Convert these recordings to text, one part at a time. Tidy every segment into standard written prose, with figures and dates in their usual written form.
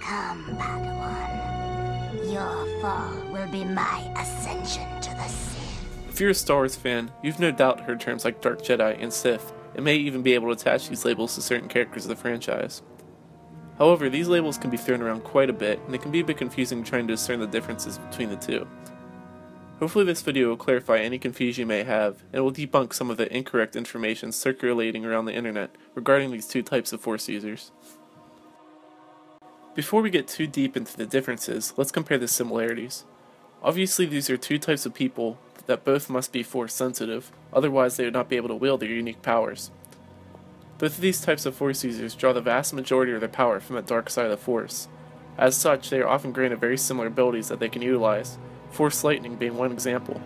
Come, Padawan. Your fall will be my ascension to the Sith. If you're a Star Wars fan, you've no doubt heard terms like Dark Jedi and Sith, and may even be able to attach these labels to certain characters of the franchise. However, these labels can be thrown around quite a bit, and it can be a bit confusing trying to discern the differences between the two. Hopefully this video will clarify any confusion you may have, and will debunk some of the incorrect information circulating around the internet regarding these two types of Force users. Before we get too deep into the differences, let's compare the similarities. Obviously these are two types of people that both must be Force sensitive, otherwise they would not be able to wield their unique powers. Both of these types of Force users draw the vast majority of their power from the dark side of the Force. As such, they are often granted very similar abilities that they can utilize, Force Lightning being one example.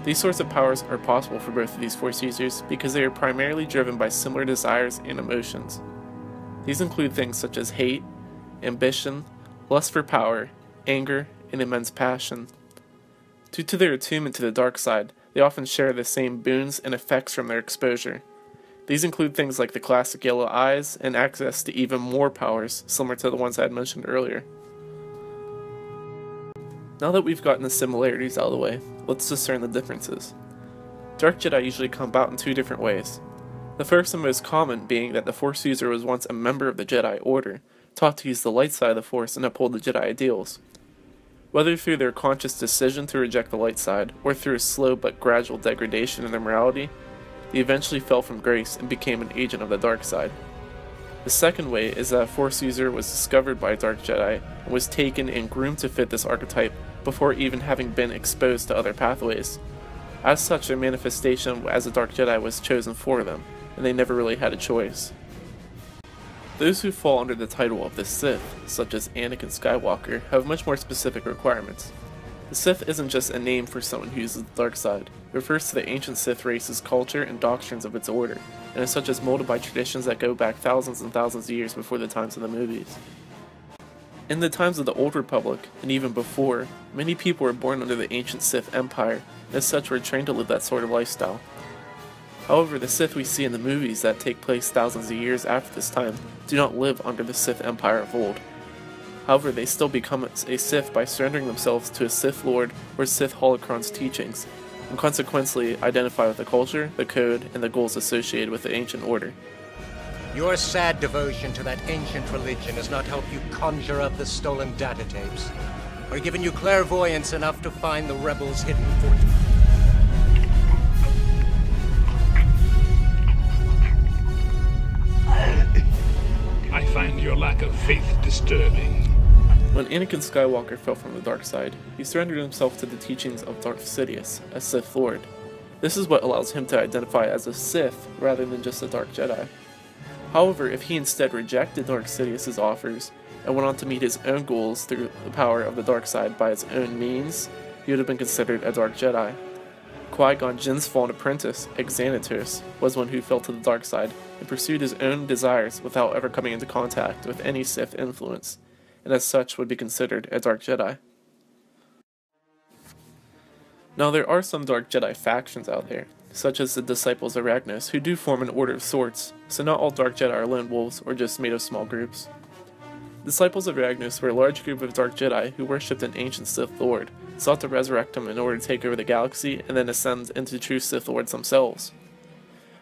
These sorts of powers are possible for both of these Force users because they are primarily driven by similar desires and emotions. These include things such as hate, ambition, lust for power, anger, and immense passion. Due to their attunement to the dark side, they often share the same boons and effects from their exposure. These include things like the classic yellow eyes and access to even more powers, similar to the ones I had mentioned earlier. Now that we've gotten the similarities out of the way, let's discern the differences. Dark Jedi usually come about in two different ways. The first and most common being that the Force user was once a member of the Jedi Order, taught to use the light side of the Force and uphold the Jedi ideals. Whether through their conscious decision to reject the light side, or through a slow but gradual degradation in their morality, they eventually fell from grace and became an agent of the dark side. The second way is that a Force user was discovered by a Dark Jedi and was taken and groomed to fit this archetype before even having been exposed to other pathways. As such, their manifestation as a Dark Jedi was chosen for them, and they never really had a choice. Those who fall under the title of the Sith, such as Anakin Skywalker, have much more specific requirements. The Sith isn't just a name for someone who uses the dark side. It refers to the ancient Sith race's culture and doctrines of its order, and is such as molded by traditions that go back thousands and thousands of years before the times of the movies. In the times of the Old Republic, and even before, many people were born under the ancient Sith Empire, and as such were trained to live that sort of lifestyle. However, the Sith we see in the movies that take place thousands of years after this time do not live under the Sith Empire of old. However, they still become a Sith by surrendering themselves to a Sith Lord or Sith Holocron's teachings, and consequently identify with the culture, the code, and the goals associated with the ancient order. Your sad devotion to that ancient religion has not helped you conjure up the stolen data tapes, or given you clairvoyance enough to find the rebels' hidden fortress. I find your lack of faith disturbing. When Anakin Skywalker fell from the dark side, he surrendered himself to the teachings of Darth Sidious, a Sith Lord. This is what allows him to identify as a Sith rather than just a Dark Jedi. However, if he instead rejected Darth Sidious's offers and went on to meet his own goals through the power of the dark side by his own means, he would have been considered a Dark Jedi. Qui-Gon Jinn's fallen apprentice, Xanatos, was one who fell to the dark side and pursued his own desires without ever coming into contact with any Sith influence, and as such would be considered a Dark Jedi. Now there are some Dark Jedi factions out there, such as the Disciples of Ragnos, who do form an order of sorts, so not all Dark Jedi are lone wolves or just made of small groups. Disciples of Ragnos were a large group of Dark Jedi who worshipped an ancient Sith Lord, sought to resurrect him in order to take over the galaxy and then ascend into true Sith Lords themselves.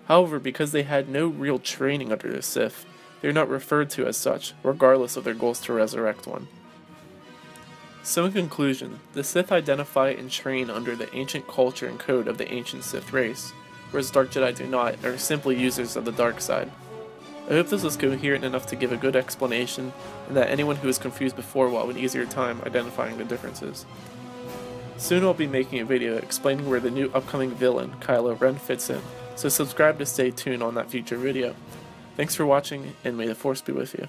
However, because they had no real training under the Sith, they are not referred to as such, regardless of their goals to resurrect one. So in conclusion, the Sith identify and train under the ancient culture and code of the ancient Sith race, whereas Dark Jedi do not, and are simply users of the dark side. I hope this was coherent enough to give a good explanation, and that anyone who was confused before will have an easier time identifying the differences. Soon I'll be making a video explaining where the new upcoming villain, Kylo Ren, fits in, so subscribe to stay tuned on that future video. Thanks for watching, and may the Force be with you.